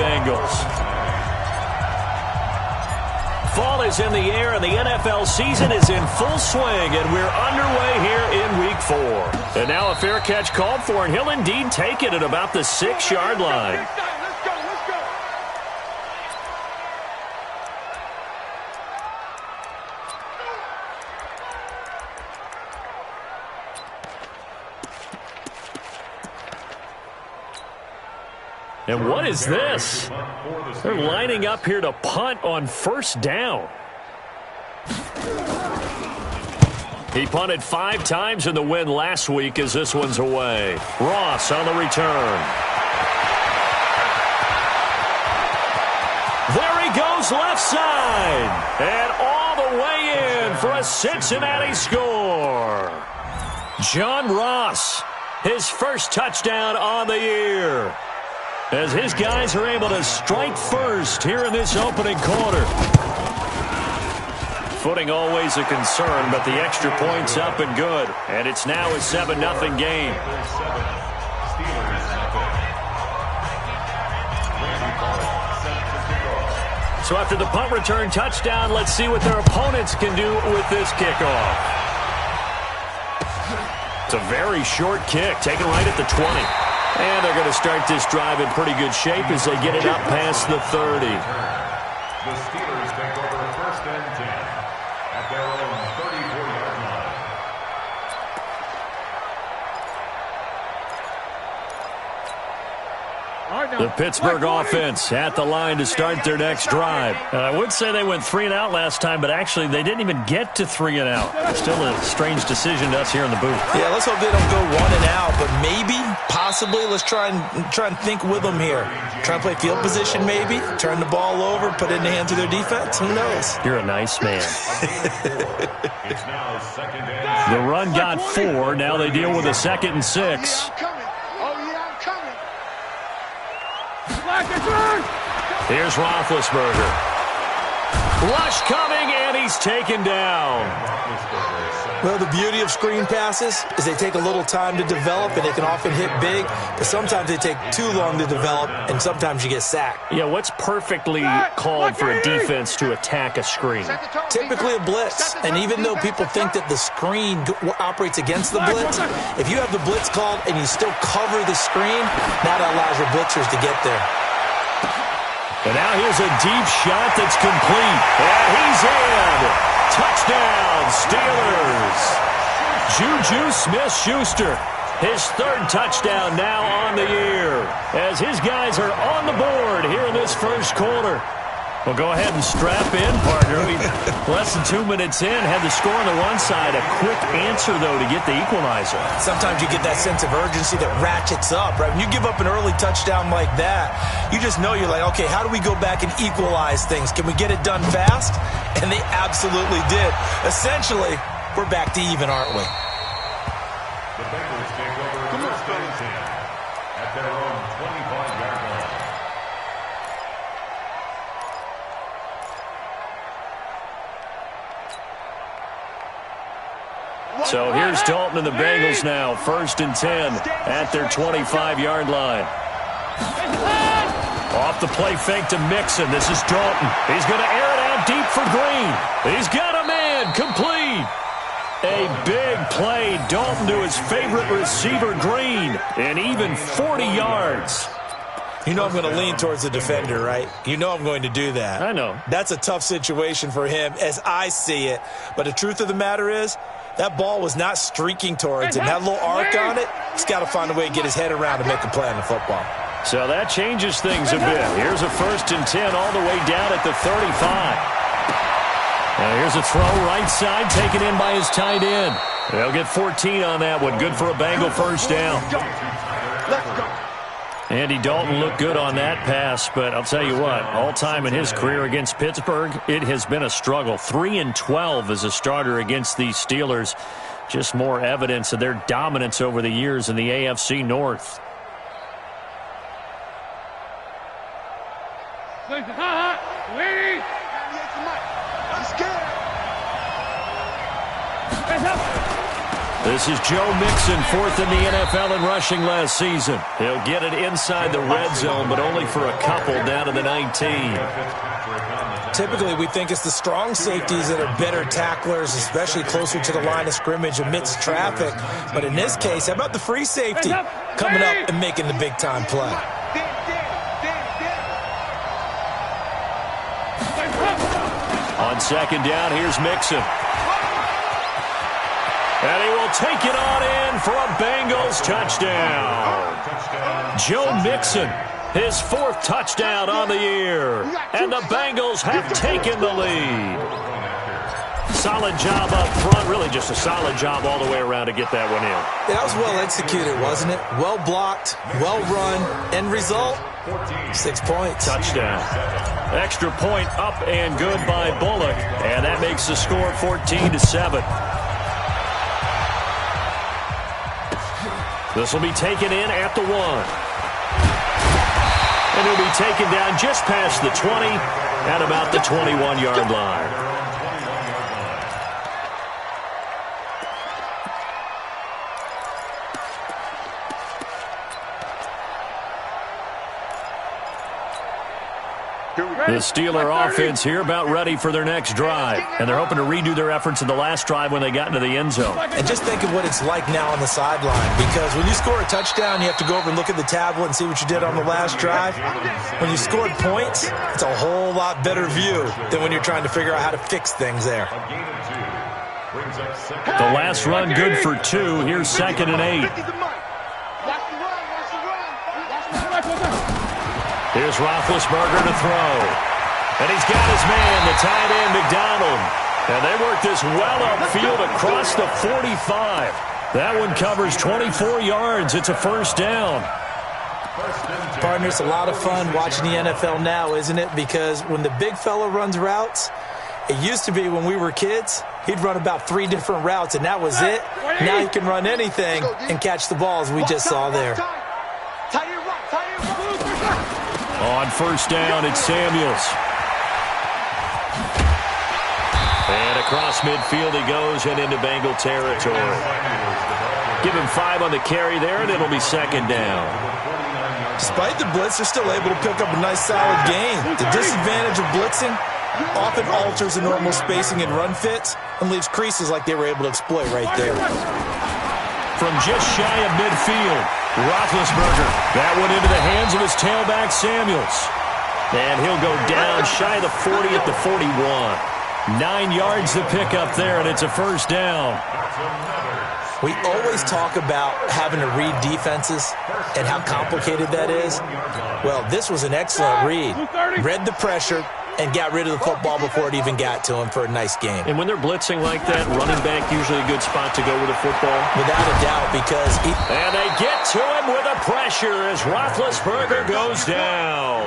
Bengals. Fall is in the air, and the NFL season is in full swing, and we're underway here in Week 4. And now a fair catch called for, and he'll indeed take it at about the 6-yard line. And what is this? They're lining up here to punt on first down. He punted 5 times in the win last week as this one's away. Ross on the return. There he goes left side. And all the way in for a Cincinnati score. John Ross, his first touchdown on the year, as his guys are able to strike first here in this opening quarter. Footing always a concern, but the extra point's up and good. And it's now a 7-0 game. So after the punt return touchdown, let's see what their opponents can do with this kickoff. It's a very short kick, taken right at the 20. And they're going to start this drive in pretty good shape as they get it up past the 30. The Steelers take over first and 10 at their own 34-yard line. The Pittsburgh offense at the line to start their next drive. I would say they went 3 and out last time, but actually they didn't even get to 3 and out. Still a strange decision to us here in the booth. Yeah, let's hope they don't go 1 and out, but maybe, possibly, let's try and think with them here. Try and play field position maybe, turn the ball over, put it in the hands of their defense. Who knows? You're a nice man. The run got 4. Now they deal with a 2nd and 6. Here's Roethlisberger. Rush coming, and he's taken down. Well, the beauty of screen passes is they take a little time to develop, and they can often hit big, but sometimes they take too long to develop, and sometimes you get sacked. Yeah, what's perfectly called for a defense to attack a screen? Typically a blitz, and even though people think that the screen operates against the blitz, if you have the blitz called and you still cover the screen, now that allows your blitzers to get there. And now here's a deep shot that's complete. And he's in. Touchdown, Steelers. Juju Smith-Schuster, his 3rd touchdown now on the year, as his guys are on the board here in this first quarter. Well, go ahead and strap in, partner. Less than 2 minutes in, had the score on the one side. A quick answer, though, to get the equalizer. Sometimes you get that sense of urgency that ratchets up, right? When you give up an early touchdown like that, you just know you're like, okay, how do we go back and equalize things? Can we get it done fast? And they absolutely did. Essentially, we're back to even, aren't we? The Bengals take over first and 10 at their own 25-yard line. So here's Dalton and the Bengals now, 1st and 10 at their 25-yard line. Off the play fake to Mixon. This is Dalton. He's going to air it out deep for Green. He's got a man, complete. A big play. Dalton to his favorite receiver, Green, and even 40 yards. You know I'm going to lean towards the defender, right? You know I'm going to do that. I know. That's a tough situation for him as I see it. But the truth of the matter is, that ball was not streaking towards him. That little arc on it, he's got to find a way to get his head around and make a play on the football. So that changes things a bit. Here's a 1st and 10 all the way down at the 35. Now here's a throw right side taken in by his tight end. They'll get 14 on that one. Good for a Bengal first down. Andy Dalton looked good on that pass, but I'll tell you what, all time in his career against Pittsburgh, it has been a struggle. 3-12 as a starter against these Steelers. Just more evidence of their dominance over the years in the AFC North. This is Joe Mixon, fourth in the NFL in rushing last season. He'll get it inside the red zone, but only for a couple down to the 19. Typically, we think it's the strong safeties that are better tacklers, especially closer to the line of scrimmage amidst traffic. But in this case, how about the free safety coming up and making the big-time play? On second down, here's Mixon. And he will take it on in for a Bengals touchdown. Joe Mixon, his fourth touchdown on the year. And the Bengals have taken the lead. Solid job up front. Really just a solid job all the way around to get that one in. That was well executed, wasn't it? Well blocked, well run. End result, 6 points. Touchdown. Extra point up and good by Bullock. And that makes the score 14-7. This will be taken in at the 1. And he'll be taken down just past the 20 at about the 21-yard line. The Steeler offense here about ready for their next drive. And they're hoping to redo their efforts in the last drive when they got into the end zone. And just think of what it's like now on the sideline. Because when you score a touchdown, you have to go over and look at the tablet and see what you did on the last drive. When you scored points, it's a whole lot better view than when you're trying to figure out how to fix things there. The last run good for 2. Here's 2nd and 8. Here's Roethlisberger to throw. And he's got his man, the tight end, McDonald. And they work this well upfield across the 45. That one covers 24 yards. It's a first down. Partner, it's a lot of fun watching the NFL now, isn't it? Because when the big fella runs routes, it used to be when we were kids, he'd run about 3 different routes, and that was it. Now he can run anything and catch the balls we just saw there. On first down, it's Samuels. And across midfield he goes and into Bengal territory. Give him 5 on the carry there, and it'll be 2nd down. Despite the blitz, they're still able to pick up a nice, solid gain. The disadvantage of blitzing often alters the normal spacing and run fits and leaves creases like they were able to exploit right there. From just shy of midfield, Roethlisberger. That one into the hands of his tailback, Samuels. And he'll go down shy of the 40 at the 41. 9 yards to pick up there, and it's a first down. We always talk about having to read defenses and how complicated that is. Well, this was an excellent read. Read the pressure and got rid of the football before it even got to him for a nice game. And when they're blitzing like that, running back usually a good spot to go with the football? Without a doubt, because and they get to him with a pressure as Roethlisberger goes down.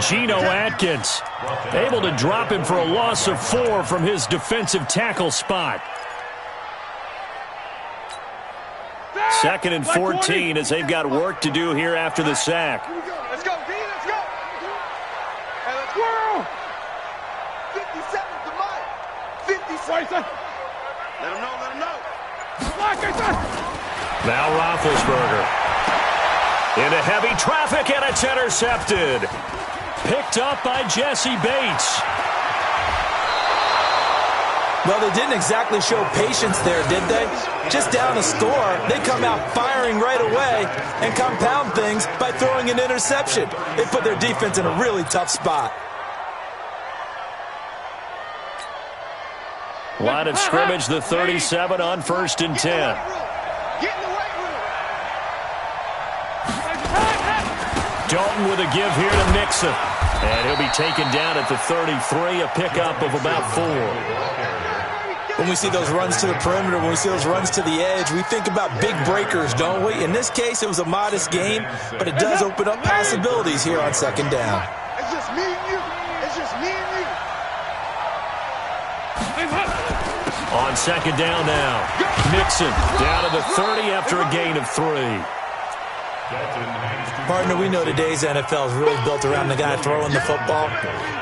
Geno Atkins able to drop him for a loss of 4 from his defensive tackle spot. 2nd and 14 as they've got work to do here after the sack. Let's go, D, let's go. Hey, let's whirl. 57 to Mike. 57. Let him know, Now Roethlisberger. Into heavy traffic, and it's intercepted. Picked up by Jesse Bates. Well, they didn't exactly show patience there, did they? Just down a score, they come out firing right away and compound things by throwing an interception. They put their defense in a really tough spot. Line of scrimmage, the 37 on 1st and 10. Dalton with a give here to Mixon. And he'll be taken down at the 33, a pickup of about 4. When we see those runs to the perimeter, when we see those runs to the edge, we think about big breakers, don't we? In this case, it was a modest game, but it does open up possibilities here on 2nd down. It's just me and you. It's just me and you. On 2nd down now, Mixon down to the 30 after a gain of 3. Partner, we know today's NFL is really built around the guy throwing the football.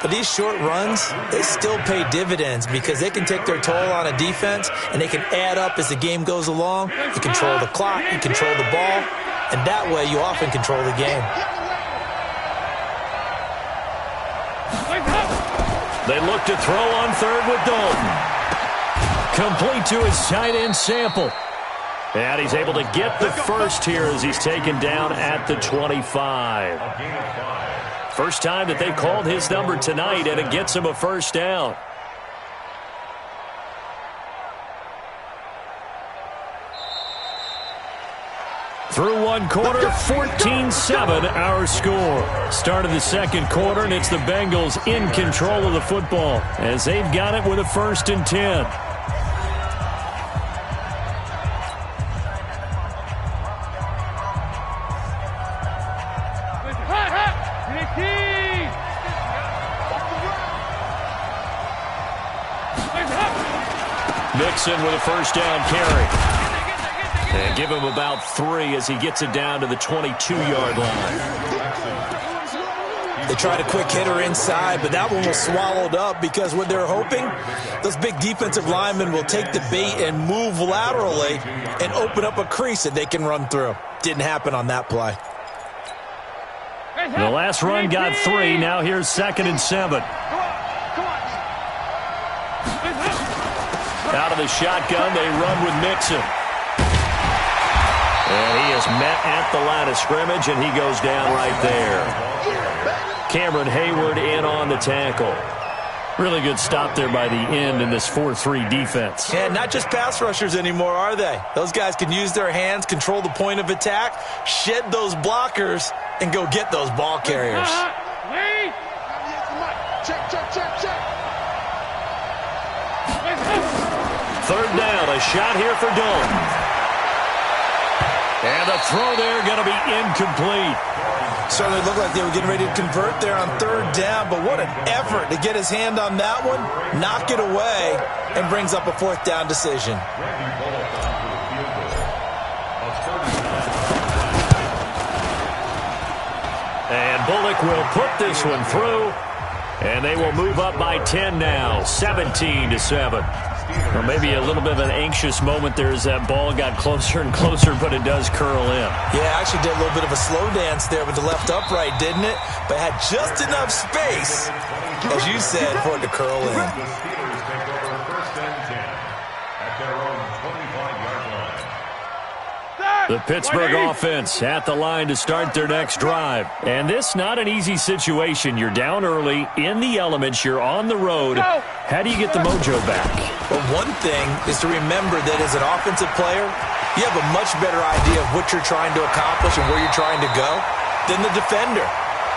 But these short runs, they still pay dividends because they can take their toll on a defense and they can add up as the game goes along. You control the clock, you control the ball, and that way you often control the game. They look to throw on third with Dalton. Complete to his tight end Sample. And he's able to get the first here as he's taken down at the 25. First time that they've called his number tonight, and it gets him a first down. Through one quarter, 14-7 our score. Start of the second quarter, and it's the Bengals in control of the football as they've got it with a 1st and 10. Mixon with a first down carry. And give him about 3 as he gets it down to the 22-yard line. They tried a quick hitter inside, but that one was swallowed up because what they're hoping, those big defensive linemen will take the bait and move laterally and open up a crease that they can run through. Didn't happen on that play. The last run got 3. Now here's 2nd and 7. Out of the shotgun, they run with Mixon. And he is met at the line of scrimmage, and he goes down right there. Cameron Hayward in on the tackle. Really good stop there by the end in this 4-3 defense. And not just pass rushers anymore, are they? Those guys can use their hands, control the point of attack, shed those blockers, and go get those ball carriers. Third down, a shot here for Dalton. And the throw there going to be incomplete. Certainly looked like they were getting ready to convert there on 3rd down, but what an effort to get his hand on that one, knock it away, and brings up a 4th down decision. And Bullock will put this one through, and they will move up by 10 now, 17-7. Well, maybe a little bit of an anxious moment there as that ball got closer and closer, but it does curl in. Yeah, actually did a little bit of a slow dance there with the left upright, didn't it? But had just enough space, as you said, for it to curl in. The Pittsburgh offense at the line to start their next drive. And this not an easy situation. You're down early, in the elements, you're on the road. How do you get the mojo back? Well, one thing is to remember that as an offensive player, you have a much better idea of what you're trying to accomplish and where you're trying to go than the defender.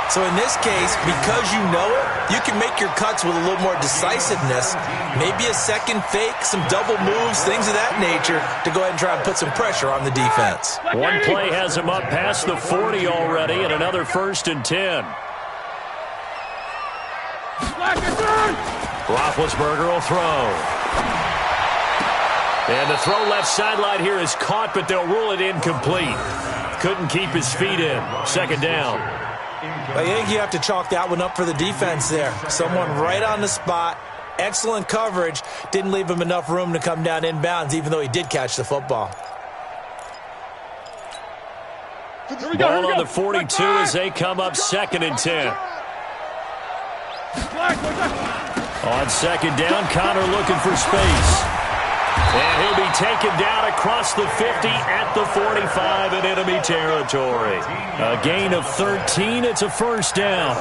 So in this case, because you know it, you can make your cuts with a little more decisiveness, maybe a second fake, some double moves, things of that nature, to go ahead and try and put some pressure on the defense. One play has him up past the 40 already, and another 1st and 10. Roethlisberger will throw. And the throw left sideline here is caught, but they'll rule it incomplete. Couldn't keep his feet in. 2nd down. I think you have to chalk that one up for the defense there. Someone right on the spot. Excellent coverage. Didn't leave him enough room to come down inbounds, even though he did catch the football. Ball on the 42 as they come up 2nd and 10. On 2nd down, Connor looking for space. And he'll be taken down across the 50 at the 45 in enemy territory. A gain of 13. It's a 1st down.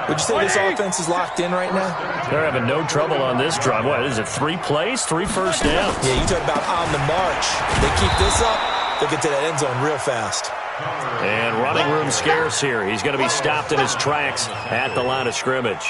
Would you say this offense is locked in right now? They're having no trouble on this drive. What is it, 3 plays, 3 first downs? Yeah, you talk about on the march. They keep this up, they'll get to that end zone real fast. And running room scarce here. He's going to be stopped in his tracks at the line of scrimmage.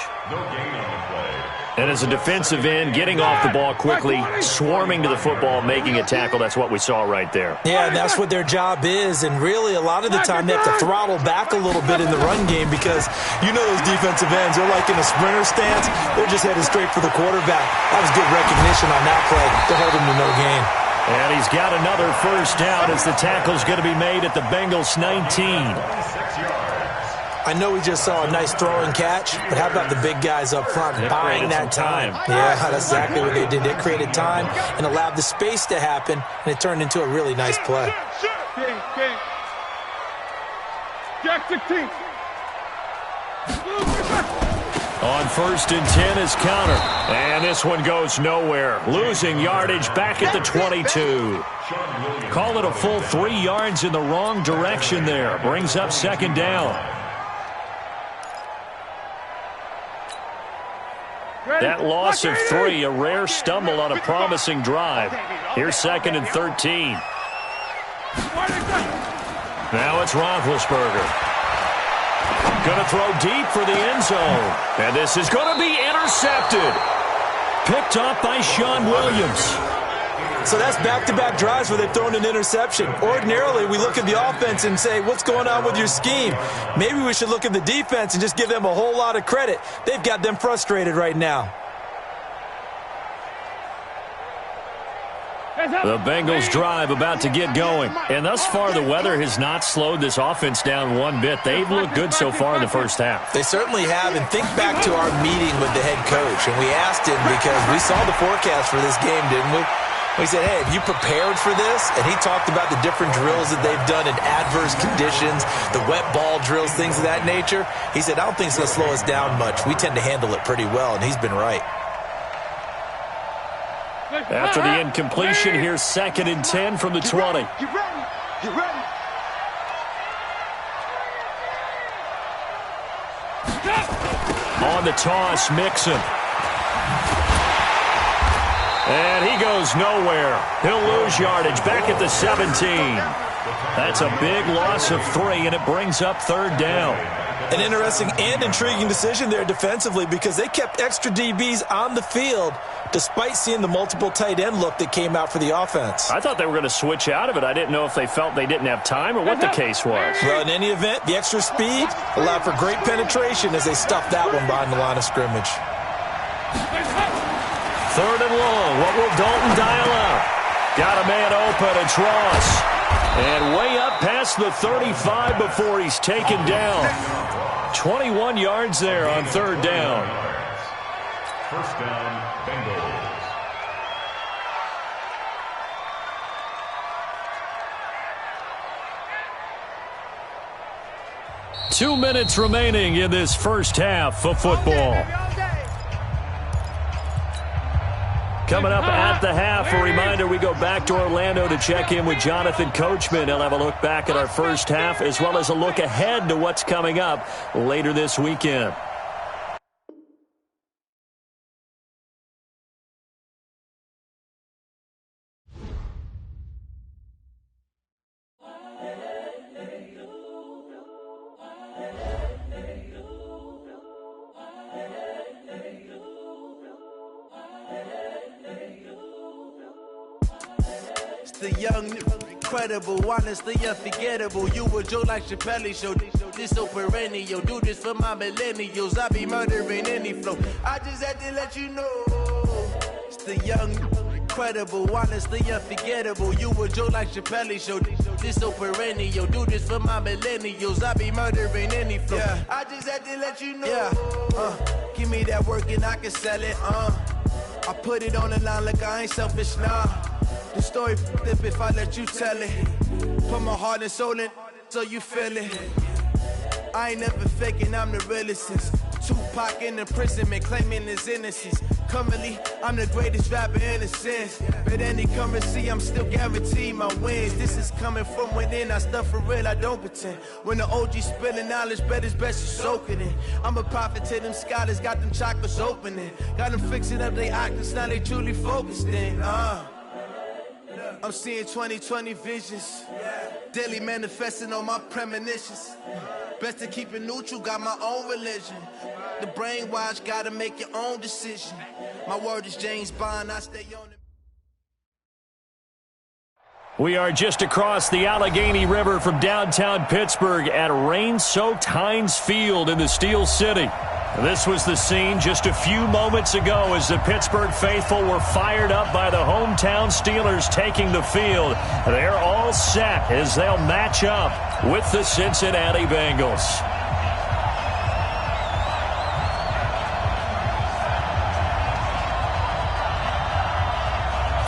And as a defensive end, getting off the ball quickly, swarming to the football, making a tackle, that's what we saw right there. Yeah, and that's what their job is. And really, a lot of the time, they have to throttle back a little bit in the run game because you know those defensive ends, they're like in a sprinter stance. They're just headed straight for the quarterback. That was good recognition on that play to hold him to no gain. And he's got another first down as the tackle's going to be made at the Bengals 19. I know we just saw a nice throwing catch, but how about the big guys up front buying that time? Yeah, that's exactly what they did. They created time and allowed the space to happen, and it turned into a really nice play. Jack 16. On 1st and 10 is counter. And this one goes nowhere. Losing yardage back at the 22. Call it a full 3 yards in the wrong direction there. Brings up 2nd down. That loss of 3, a rare stumble on a promising drive. Here's 2nd and 13. Now it's Roethlisberger. Going to throw deep for the end zone. And this is going to be intercepted. Picked up by Sean Williams. So that's back-to-back drives where they've thrown an interception. Ordinarily, we look at the offense and say, what's going on with your scheme? Maybe we should look at the defense and just give them a whole lot of credit. They've got them frustrated right now. The Bengals drive about to get going. And thus far, the weather has not slowed this offense down one bit. They've looked good so far in the first half. They certainly have. And think back to our meeting with the head coach. And we asked him because we saw the forecast for this game, didn't we? We said, hey, have you prepared for this? And he talked about the different drills that they've done in adverse conditions, the wet ball drills, things of that nature. He said, I don't think it's going to slow us down much. We tend to handle it pretty well, and he's been right. After the incompletion, here's 2nd and 10 from the 20. Get ready. Get ready. On the toss, Mixon. And he goes nowhere. He'll lose yardage back at the 17. That's a big loss of 3, and it brings up 3rd down. An interesting and intriguing decision there defensively because they kept extra DBs on the field despite seeing the multiple tight end look that came out for the offense. I thought they were going to switch out of it. I didn't know if they felt they didn't have time or what the case was. Well, in any event, the extra speed allowed for great penetration as they stuffed that one behind the line of scrimmage. 3rd and long. What will Dalton dial up? Got a man open. It's Ross. And way up past the 35 before he's taken down. 21 yards there on 3rd down. First down, Bengals. 2 minutes remaining in this first half of football. Coming up at the half, a reminder, we go back to Orlando to check in with Jonathan Coachman. He'll have a look back at our first half as well as a look ahead to what's coming up later this weekend. The young, incredible, honestly unforgettable. You a Joe like Chappelle show. This so perennial. Do this for my millennials. I be murdering any flow. I just had to let you know. It's the young, incredible, honestly unforgettable. You a Joe like Chappelle show. This so perennial. Do this for my millennials. I be murdering any flow. Yeah. I just had to let you know. Yeah. Give me that work and I can sell it. I put it on the line like I ain't selfish, nah. The story flip if I let you tell it. Put my heart and soul in so you feel it. I ain't never faking, I'm the realest since Tupac in imprisonment, claiming his innocence. Currently, I'm the greatest rapper in a sense. But any currency, I'm still guaranteed my wins. This is coming from within, I stuff for real, I don't pretend. When the OG spilling knowledge, bet it's best you soak it in. I'm a prophet to them scholars, got them chakras opening. Got them fixing up they octaves, now they truly focused in. I'm seeing 2020 visions. Daily manifesting on my premonitions. Best to keep it neutral, got my own religion. The brainwash, gotta make your own decision. My word is James Bond, I stay on it. We are just across the Allegheny River from downtown Pittsburgh at rain-soaked Heinz Field in the Steel City. This was the scene just a few moments ago as the Pittsburgh faithful were fired up by the hometown Steelers taking the field. They're all set as they'll match up with the Cincinnati Bengals.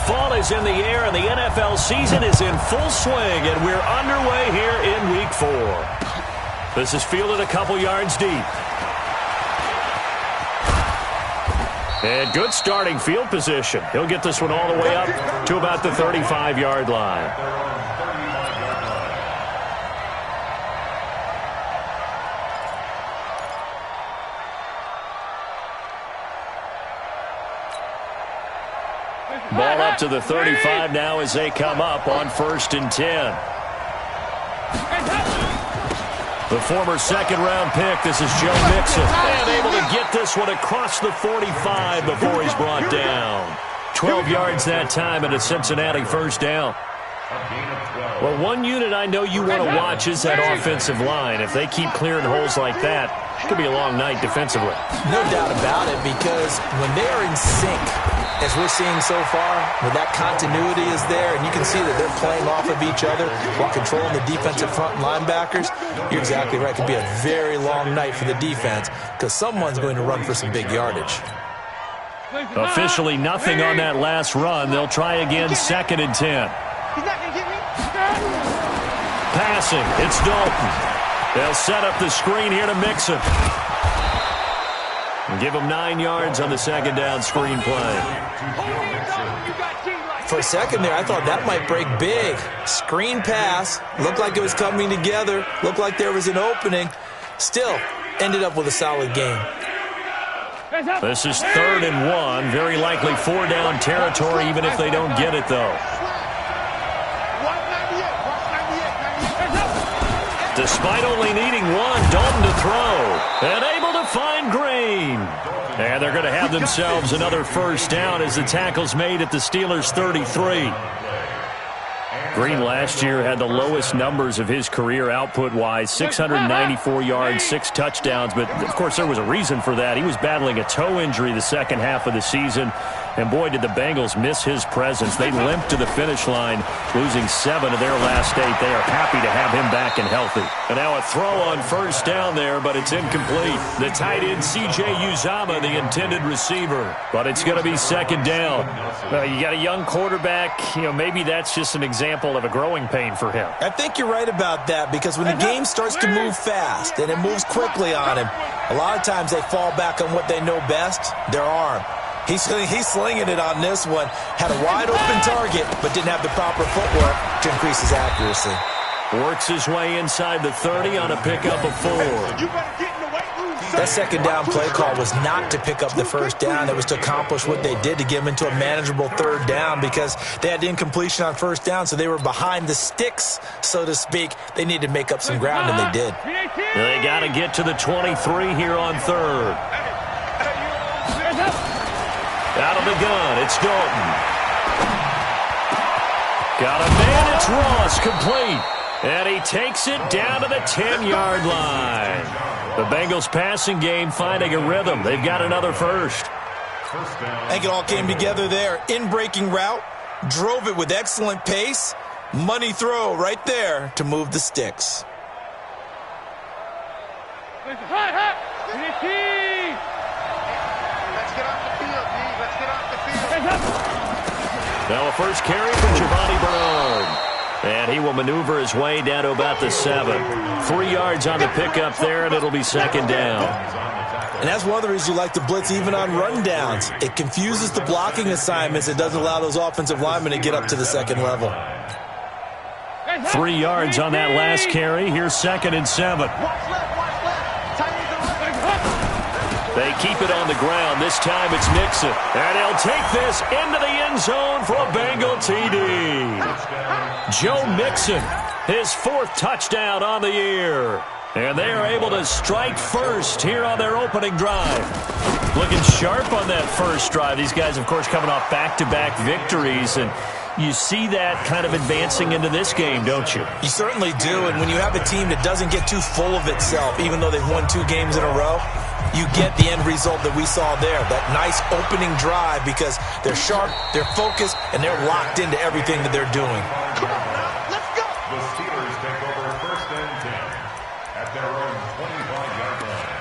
Fall is in the air and the NFL season is in full swing, and we're underway here in Week 4. This is fielded a couple yards deep. And good starting field position. He'll get this one all the way up to about the 35-yard line. Ball up to the 35 now as they come up on 1st and 10. The former second-round pick, this is Joe Mixon, and able to get this one across the 45 before he's brought down. 12 yards that time and a Cincinnati first down. Well, one unit I know you want to watch is that offensive line. If they keep clearing holes like that, it could be a long night defensively. No doubt about it, because when they are in sync, as we're seeing so far, where that continuity is there, and you can see that they're playing off of each other while controlling the defensive front linebackers, you're exactly right. It could be a very long night for the defense because someone's going to run for some big yardage. Officially nothing on that last run. They'll try again, 2nd and 10. He's not going to get me. Passing, it's Dalton. They'll set up the screen here to Mixon. And give him 9 yards on the second down screen play. For a second there, I thought that might break big. Screen pass. Looked like it was coming together. Looked like there was an opening. Still, ended up with a solid game. This is 3rd and 1. Very likely 4-down territory, even if they don't get it, though. Despite only needing one, Dalton to throw. And able to find Green. And they're going to have themselves another first down as the tackle's made at the Steelers' 33. Green last year had the lowest numbers of his career output-wise, 694 yards, 6 touchdowns. But, of course, there was a reason for that. He was battling a toe injury the second half of the season. And, boy, did the Bengals miss his presence. They limped to the finish line, losing 7 of their last 8. They are happy to have him back and healthy. And now a throw on first down there, but it's incomplete. The tight end, C.J. Uzomah, the intended receiver. But it's going to be 2nd down. You got a young quarterback. Maybe that's just an example of a growing pain for him. I think you're right about that, because when the game starts to move fast and it moves quickly on him, a lot of times they fall back on what they know best, their arm. He's slinging it on this one. Had a wide-open target, but didn't have the proper footwork to increase his accuracy. Works his way inside the 30 on a pickup of 4. That second down play call was not to pick up the first down. It was to accomplish what they did to get them into a manageable 3rd down, because they had incompletion on first down, so they were behind the sticks, so to speak. They needed to make up some ground, and they did. They got to get to the 23 here on 3rd. Out of the gun, it's Dalton. Got a man, it's Ross, complete. And he takes it down to the 10-yard line. The Bengals passing game finding a rhythm. They've got another first. I think it all came together there. In-breaking route, drove it with excellent pace. Money throw right there to move the sticks. Let's get off the field, D. Let's get off the field. Now a first carry from Giovanni Bernard. And he will maneuver his way down to about the 7. 3 yards on the pickup there, and it'll be 2nd down. And that's one of the reasons you like to blitz even on rundowns. It confuses the blocking assignments. It doesn't allow those offensive linemen to get up to the 2nd level. 3 yards on that last carry. Here's 2nd and 7. They keep it on the ground. This time it's Mixon. And he'll take this into the end zone for a Bengal TD. Joe Mixon, his 4th touchdown on the year. And they are able to strike first here on their opening drive. Looking sharp on that first drive. These guys, of course, coming off back-to-back victories. And you see that kind of advancing into this game, don't you? You certainly do. And when you have a team that doesn't get too full of itself, even though they've won 2 games in a row, you get the end result that we saw there, that nice opening drive, because they're sharp, they're focused, and they're locked into everything that they're doing. Come on now, let's go. The Steelers take over 1st and 10 at their own 25-yard line.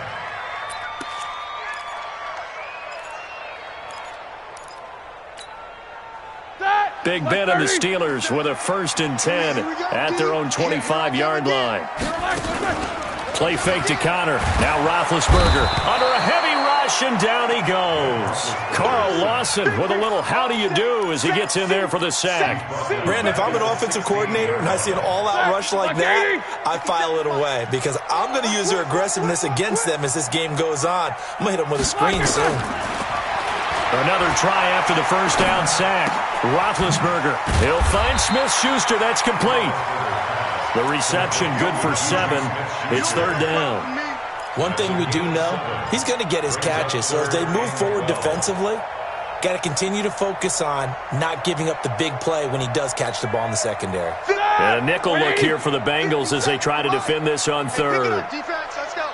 Big Ben and the Steelers with a 1st and 10 at their own 25-yard line. Play fake to Connor. Now Roethlisberger under a heavy rush, and down he goes. Carl Lawson with a little how do you do as he gets in there for the sack. Brandon, if I'm an offensive coordinator and I see an all-out rush like that, I file it away, because I'm going to use their aggressiveness against them as this game goes on. I'm going to hit them with a screen soon. Another try after the 1st down sack. Roethlisberger. He'll find Smith-Schuster. That's complete. The reception good for 7. It's 3rd down. One thing we do know, he's going to get his catches. So as they move forward defensively, got to continue to focus on not giving up the big play when he does catch the ball in the secondary. And a nickel look here for the Bengals as they try to defend this on 3rd. Defense, let's go.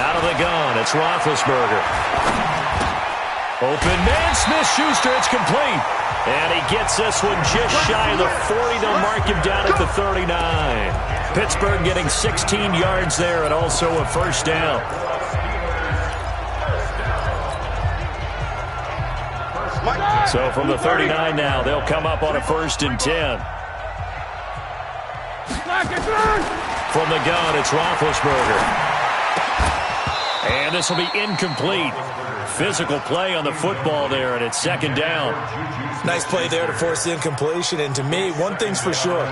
Out of the gun, it's Roethlisberger. Open man, Smith-Schuster, it's complete. And he gets this one just shy of the 40. They'll mark him down at the 39. Pittsburgh getting 16 yards there and also a 1st down. So from the 39 now, they'll come up on a 1st and 10. From the gun, it's Roethlisberger. And this will be incomplete. Physical play on the football there, and it's 2nd down. Nice play there to force the incompletion. And to me, one thing's for sure.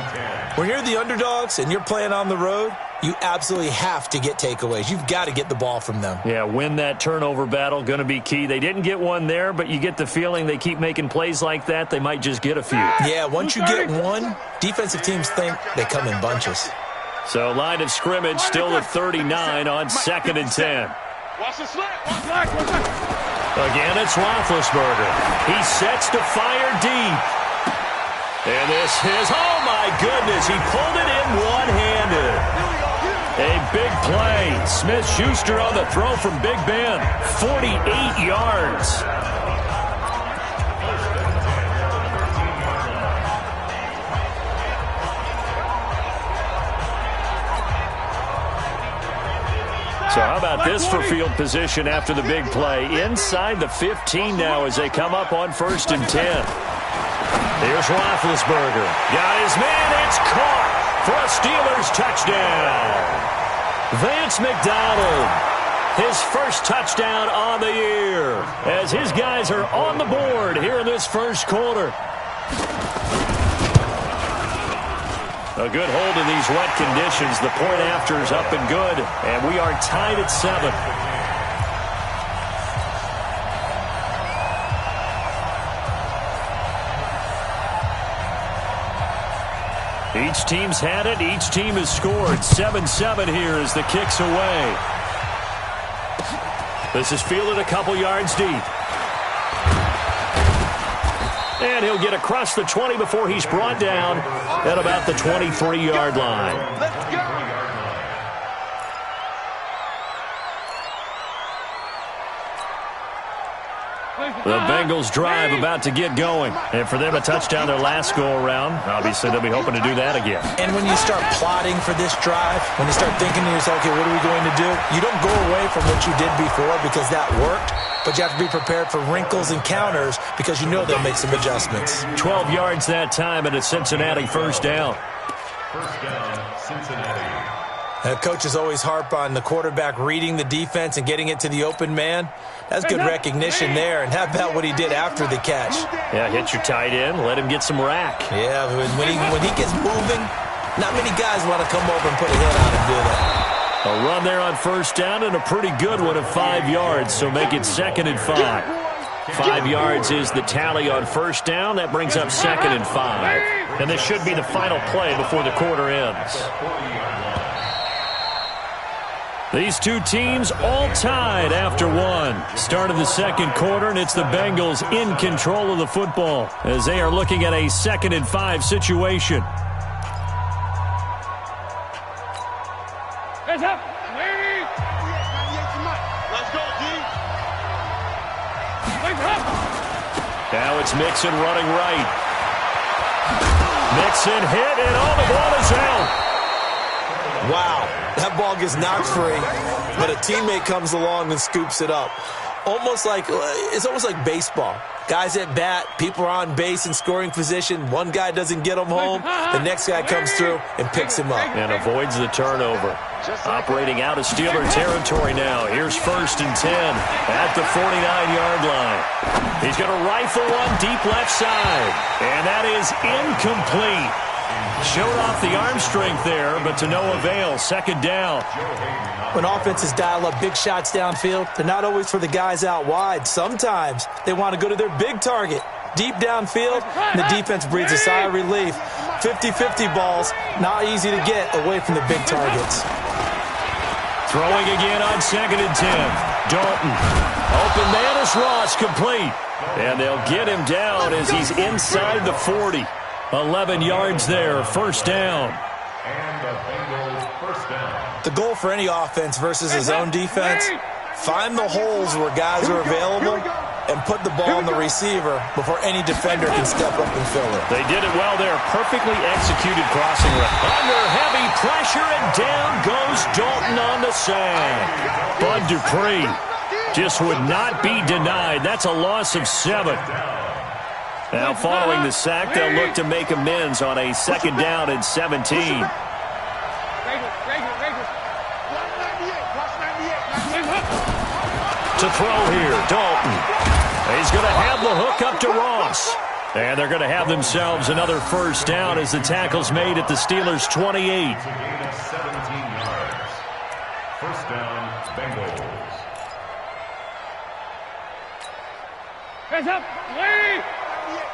When you're the underdogs and you're playing on the road, you absolutely have to get takeaways. You've got to get the ball from them. Yeah, win that turnover battle, going to be key. They didn't get one there, but you get the feeling they keep making plays like that, they might just get a few. Yeah, once you get one, defensive teams think they come in bunches. So line of scrimmage still at 39 on 2nd and 10. Again, it's Roethlisberger. He sets to fire deep. And this is, oh my goodness, he pulled it in one-handed. A big play. Smith-Schuster on the throw from Big Ben. 48 yards. So how about this for field position after the big play? Inside the 15 now as they come up on 1st and 10. Here's Roethlisberger. Got his man. It's caught for a Steelers touchdown. Vance McDonald, his 1st touchdown on the year, as his guys are on the board here in this 1st quarter. A good hold in these wet conditions. The point after is up and good, and we are tied at 7. Each team's had it. Each team has scored. 7-7 here as the kick's away. This is fielded a couple yards deep. And he'll get across the 20 before he's brought down at about the 23-yard line. Let's go. The Bengals drive about to get going. And for them, a touchdown their last go-around. Obviously, they'll be hoping to do that again. And when you start plotting for this drive, when you start thinking to yourself, okay, what are we going to do? You don't go away from what you did before because that worked. But you have to be prepared for wrinkles and counters because you know they'll make some adjustments. 12 yards that time, and a Cincinnati 1st down. 1st down, Cincinnati. Coaches always harp on the quarterback reading the defense and getting it to the open man. That's good recognition there. And how about what he did after the catch? Yeah, hit your tight end, let him get some rack. Yeah, when he gets moving, not many guys want to come over and put a hit on him, do they? A run there on 1st down and a pretty good one of 5 yards, so make it 2nd and 5. 5 yards is the tally on 1st down. That brings up 2nd and 5. And this should be the final play before the quarter ends. These two teams all tied after one. Start of the 2nd quarter, and it's the Bengals in control of the football as they are looking at a 2nd and 5 situation. Let's go, D. Now it's Mixon running right. Mixon hit, and the ball is out. Wow, that ball gets knocked free, but a teammate comes along and scoops it up. It's almost like baseball. Guys at bat, people are on base in scoring position. One guy doesn't get him home. The next guy comes through and picks him up. And avoids the turnover. Operating out of Steeler territory now. Here's 1st and 10 at the 49-yard line. He's going to rifle one deep left side. And that is incomplete. Showed off the arm strength there, but to no avail. 2nd down. When offenses dial up big shots downfield, they're not always for the guys out wide. Sometimes they want to go to their big target, deep downfield, and the defense breathes a sigh of relief. 50-50 balls, not easy to get away from the big targets. Throwing again on 2nd and 10. Dalton. Open man is Ross, complete. And they'll get him down as he's inside the 40. 11 yards there, 1st down. And the Bengals first down. The goal for any offense versus his own defense, find the holes where guys are available and put the ball on the receiver before any defender can step up and fill it. They did it well there. Perfectly executed crossing route. Under heavy pressure, and down goes Dalton on the sack. Bud Dupree just would not be denied. That's a loss of 7. Now, following the sack, they'll look to make amends on a 2nd down and 17. To throw here, Dalton. He's going to have the hook up to Ross. And they're going to have themselves another 1st down as the tackle's made at the Steelers' 28. It's a gain of 17 yards. 1st down, Bengals. Hands up. Lee.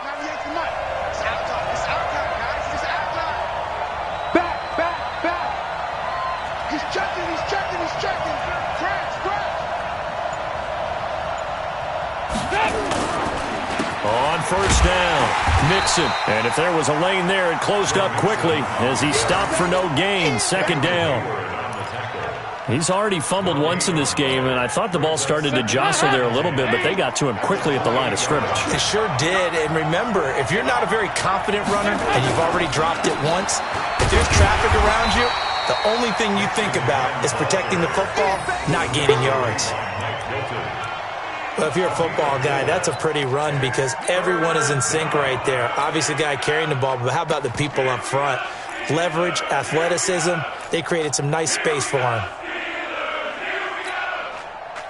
98 to Mike. It's out time. It's out time, guys. It's out time. Back. He's checking. On 1st down, Mixon. And if there was a lane there, it closed up quickly as he stopped for no gain. 2nd down. He's already fumbled once in this game, and I thought the ball started to jostle there a little bit, but they got to him quickly at the line of scrimmage. They sure did. And remember, if you're not a very confident runner and you've already dropped it once, if there's traffic around you, the only thing you think about is protecting the football, not gaining yards. Well, if you're a football guy, that's a pretty run because everyone is in sync right there. Obviously, the guy carrying the ball, but how about the people up front? Leverage, athleticism, they created some nice space for him.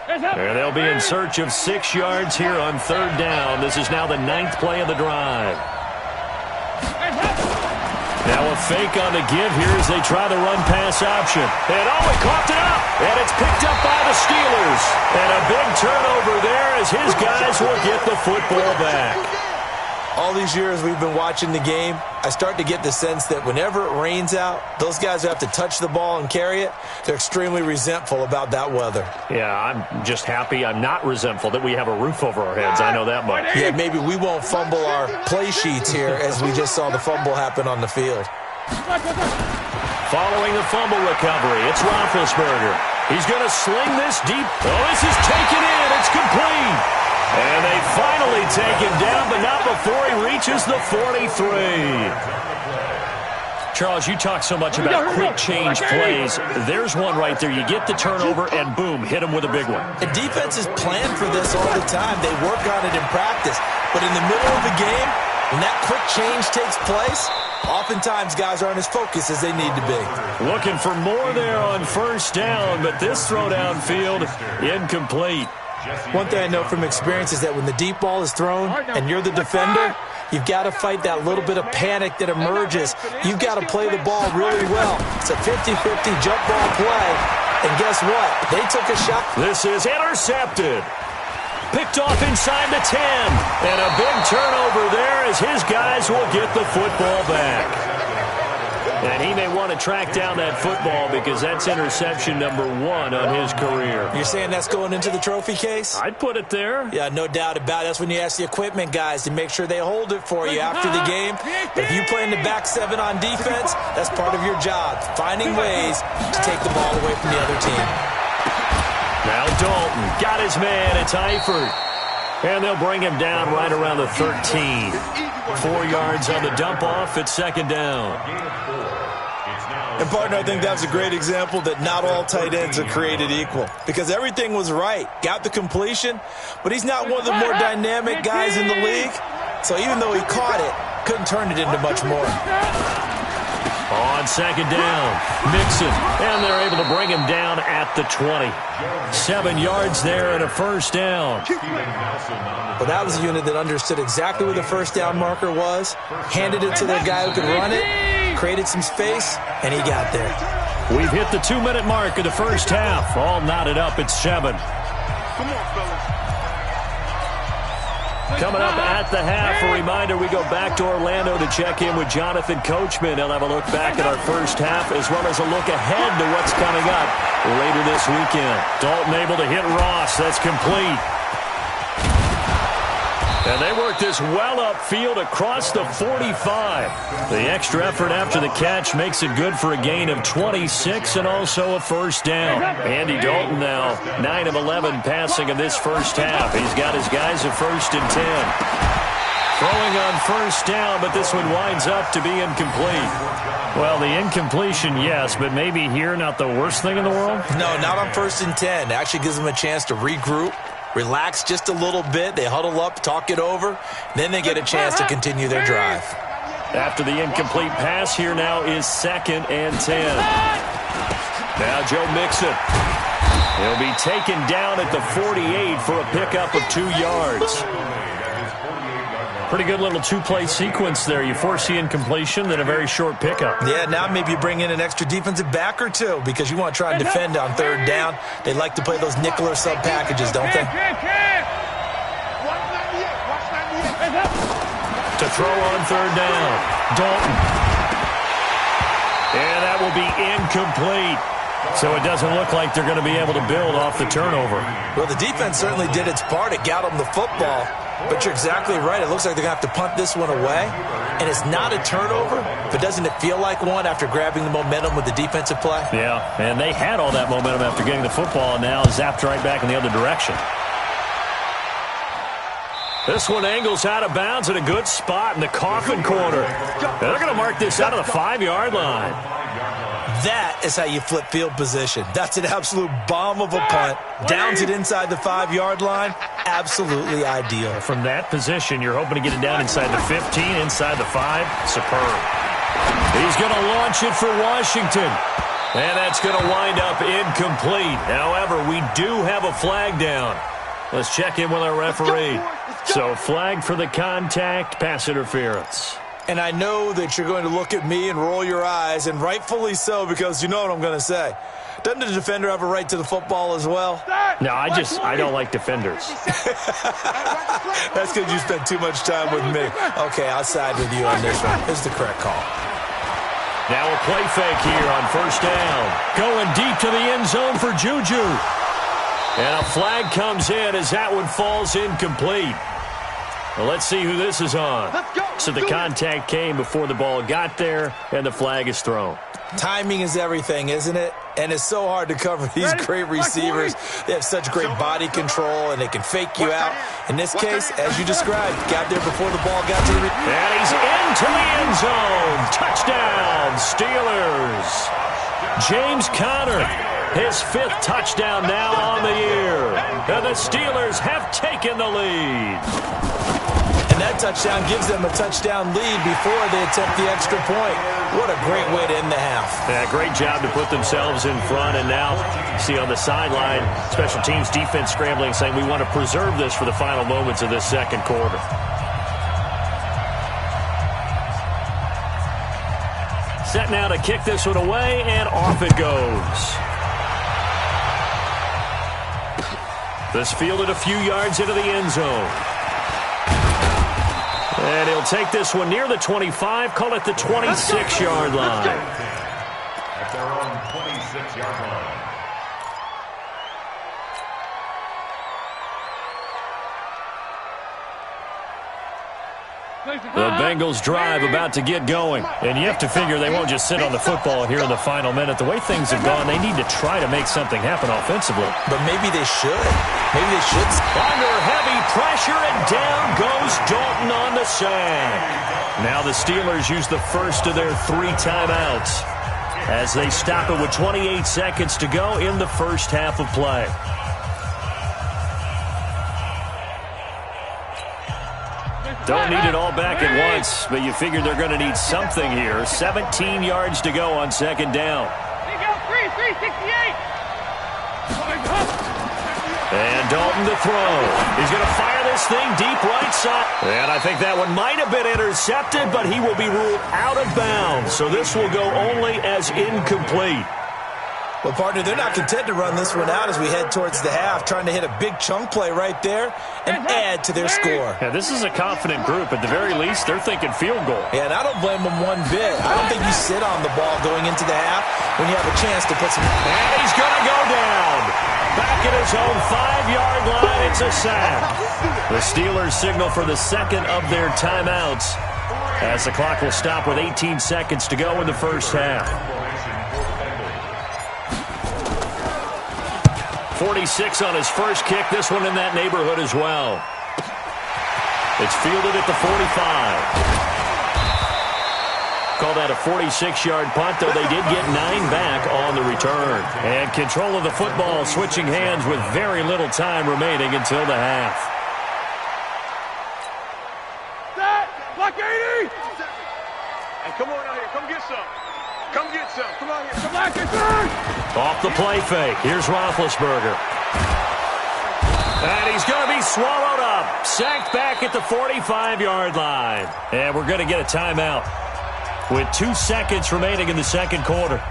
And they'll be in search of 6 yards here on 3rd down. This is now the 9th play of the drive. Now a fake on the give here as they try the run-pass option. And he coughed it up. And it's picked up by the Steelers. And a big turnover there as his guys will get the football back. All these years we've been watching the game, I start to get the sense that whenever it rains out, those guys who have to touch the ball and carry it, they're extremely resentful about that weather. Yeah, I'm just happy I'm not resentful that we have a roof over our heads. I know that much. Yeah, maybe we won't fumble our play sheets here as we just saw the fumble happen on the field. Following the fumble recovery, it's Roethlisberger. He's going to sling this deep. Oh, this is taken in. It's complete. And they finally take him down, but not before he reaches the 43. Charles, you talk so much about quick change plays. There's one right there. You get the turnover, and boom, hit him with a big one. The defenses plan for this all the time. They work on it in practice. But in the middle of the game, when that quick change takes place, oftentimes guys aren't as focused as they need to be. Looking for more there on 1st down, but this throw downfield, incomplete. One thing I know from experience is that when the deep ball is thrown and you're the defender, you've got to fight that little bit of panic that emerges. You've got to play the ball really well. It's a 50-50 jump ball play. And guess what? They took a shot. This is intercepted. Picked off inside the 10. And a big turnover there as his guys will get the football back. And he may want to track down that football because that's interception number 1 on his career. You're saying that's going into the trophy case? I'd put it there. Yeah, no doubt about it. That's when you ask the equipment guys to make sure they hold it for you after the game. But if you play in the back 7 on defense, that's part of your job, finding ways to take the ball away from the other team. Now Dalton got his man. It's Eifert. And they'll bring him down right around the 13. 4 yards on the dump-off. It's second down. And, partner, I think that's a great example that not all tight ends are created equal. Because everything was right. Got the completion, but he's not one of the more dynamic guys in the league. So even though he caught it, couldn't turn it into much more. On second down, Mixon, and they're able to bring him down at the 20. 7 yards there and a first down. Well, that was a unit that understood exactly where the first down marker was, handed it to their guy who could run it, created some space, and he got there. We've hit the 2-minute mark of the first half. All knotted up at 7. Come on, fellas. Coming up at the half, a reminder, we go back to Orlando to check in with Jonathan Coachman. He'll have a look back at our first half as well as a look ahead to what's coming up later this weekend. Dalton able to hit Ross. That's complete. And they work this well upfield across the 45. The extra effort after the catch makes it good for a gain of 26 and also a first down. Andy Dalton now 9 of 11 passing in this first half. He's got his guys at 1st and 10. Throwing on first down, but this one winds up to be incomplete. Well, the incompletion, yes, but maybe here not the worst thing in the world? No, not on 1st and 10. It actually gives them a chance to regroup, relax just a little bit. They huddle up, talk it over. Then they get a chance to continue their drive. After the incomplete pass, here now is 2nd and 10. Now Joe Mixon. He'll be taken down at the 48 for a pickup of 2 yards. Pretty good little 2-play sequence there. You force the incompletion, then a very short pickup. Yeah, now maybe you bring in an extra defensive back or two because you want to try and defend on 3rd down. They like to play those nickel or sub packages, don't they? To throw on 3rd down, Dalton. And that will be incomplete. So it doesn't look like they're going to be able to build off the turnover. Well, the defense certainly did its part. It got them the football. But you're exactly right. It looks like they're going to have to punt this one away. And it's not a turnover, but doesn't it feel like one after grabbing the momentum with the defensive play? Yeah, and they had all that momentum after getting the football and now zapped right back in the other direction. This one angles out of bounds at a good spot in the coffin corner. They're going to mark this out of the 5-yard line. That is how you flip field position. That's an absolute bomb of a punt. Downs it inside the 5-yard line. Absolutely ideal. From that position, you're hoping to get it down inside the 15, inside the 5. Superb. He's going to launch it for Washington. And that's going to wind up incomplete. However, we do have a flag down. Let's check in with our referee. So, flag for the contact, pass interference. And I know that you're going to look at me and roll your eyes, and rightfully so, because you know what I'm going to say. Doesn't the defender have a right to the football as well? No, I don't like defenders. That's because you spent too much time with me. Okay, I'll side with you on this one. It's the correct call. Now a play fake here on 1st down. Going deep to the end zone for Juju. And a flag comes in as that one falls incomplete. Well, let's see who this is on. So the contact came before the ball got there, and the flag is thrown. Timing is everything, isn't it? And it's so hard to cover these great receivers. They have such great body control, and they can fake you out. In this case, as you described, got there before the ball got to the... And he's into the end zone. Touchdown, Steelers. James Conner, his 5th touchdown now on the year. And the Steelers have taken the lead. And that touchdown gives them a touchdown lead before they attempt the extra point. What a great way to end the half. Yeah, great job to put themselves in front. And now, see on the sideline, special teams defense scrambling, saying we want to preserve this for the final moments of this 2nd quarter. Set now to kick this one away, and off it goes. This fielded a few yards into the end zone. And he'll take this one near the 25, call it the 26-yard line. At their own 26-yard line. The Bengals drive about to get going. And you have to figure they won't just sit on the football here in the final minute. The way things have gone, they need to try to make something happen offensively. But maybe they should. Maybe they should. Under heavy pressure, and down goes Dalton on the sack. Now the Steelers use the first of their 3 timeouts as they stop it with 28 seconds to go in the first half of play. Don't need it all back at once, but you figure they're going to need something here. 17 yards to go on second down. And Dalton to throw. He's going to fire this thing deep right side. And I think that one might have been intercepted, but he will be ruled out of bounds. So this will go only as incomplete. Well, partner, they're not content to run this one out as we head towards the half, trying to hit a big chunk play right there and add to their score. Yeah, this is a confident group. At the very least, they're thinking field goal. Yeah, and I don't blame them one bit. I don't think you sit on the ball going into the half when you have a chance to put some... And he's going to go down. Back at his own 5-yard line, it's a sack. The Steelers signal for the second of their timeouts as the clock will stop with 18 seconds to go in the first half. 46 on his first kick. This one in that neighborhood as well. It's fielded at the 45. Call that a 46-yard punt, though they did get 9 back on the return. And control of the football switching hands with very little time remaining until the half. Set! Block 80! Hey, come on out here. Come get some. Come get some. Come on here. Come back and turn! Off the play fake. Here's Roethlisberger. And he's going to be swallowed up. Sacked back at the 45-yard line. And we're going to get a timeout with 2 seconds remaining in the second quarter.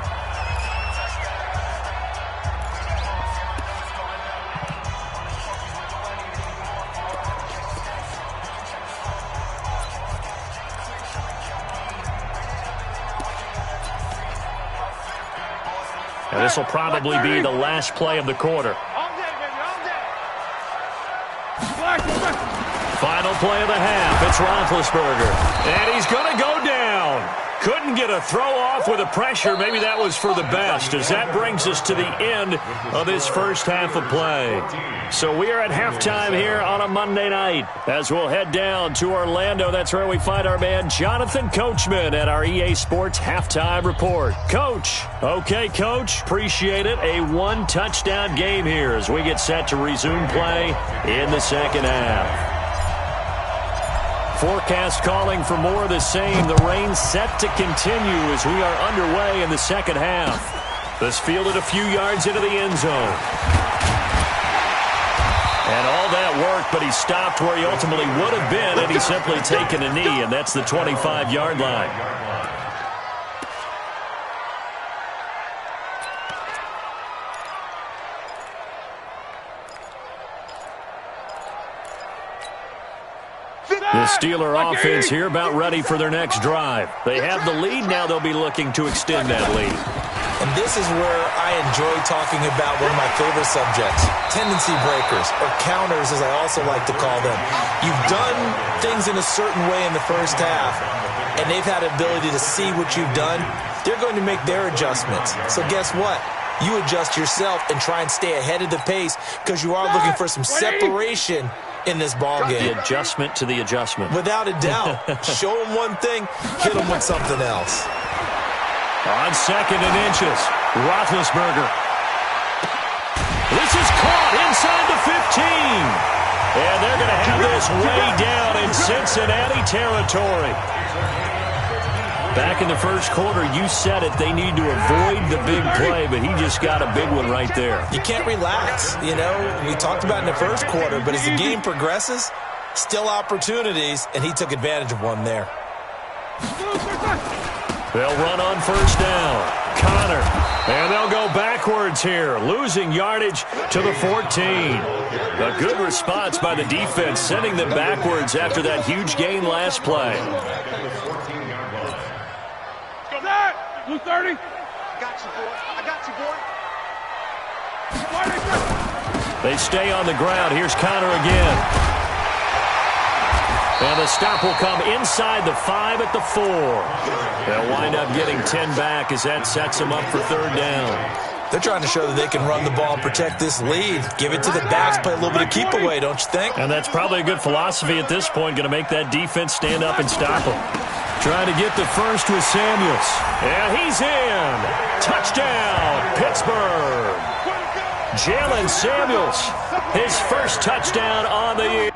And this will probably be the last play of the quarter. Final play of the half. It's Roethlisberger. And he's going to go down. Couldn't get a throw off with the pressure. Maybe that was for the best, as that brings us to the end of this first half of play. So we are at halftime here on a Monday night as we'll head down to Orlando. That's where we find our man Jonathan Coachman at our EA Sports Halftime Report. Coach. Okay, Coach. Appreciate it. A 1-touchdown game here as we get set to resume play in the second half. Forecast calling for more of the same. The rain set to continue as we are underway in the second half. This fielded a few yards into the end zone. And all that work, but he stopped where he ultimately would have been, and he's simply taken a knee, and that's the 25-yard line. The Steeler offense here about ready for their next drive. They have the lead. Now they'll be looking to extend that lead. And this is where I enjoy talking about one of my favorite subjects, tendency breakers, or counters as I also like to call them. You've done things in a certain way in the first half, and they've had ability to see what you've done. They're going to make their adjustments. So guess what? You adjust yourself and try and stay ahead of the pace because you are looking for some separation in this ball game. The adjustment to the adjustment. Without a doubt. Show them one thing, hit them with something else. On second and inches, Roethlisberger. This is caught inside the 15. And they're going to have this way down in Cincinnati territory. Back in the first quarter, you said it, they need to avoid the big play, but he just got a big one right there. You can't relax. You know, we talked about in the first quarter, but as the game progresses, still opportunities, and he took advantage of one there. They'll run on first down. Connor. And they'll go backwards here, losing yardage to the 14. A good response by the defense, sending them backwards after that huge gain last play. Blue 30. I got you, boy. I got you, boy. They stay on the ground. Here's Connor again. And the stop will come inside the 5 at the 4. They'll wind up getting 10 back as that sets them up for third down. They're trying to show that they can run the ball and protect this lead. Give it to the backs, play a little bit of keep away, don't you think? And that's probably a good philosophy at this point, going to make that defense stand up and stop them. Trying to get the first with Samuels. And he's in. Touchdown, Pittsburgh. Jalen Samuels, his first touchdown on the year.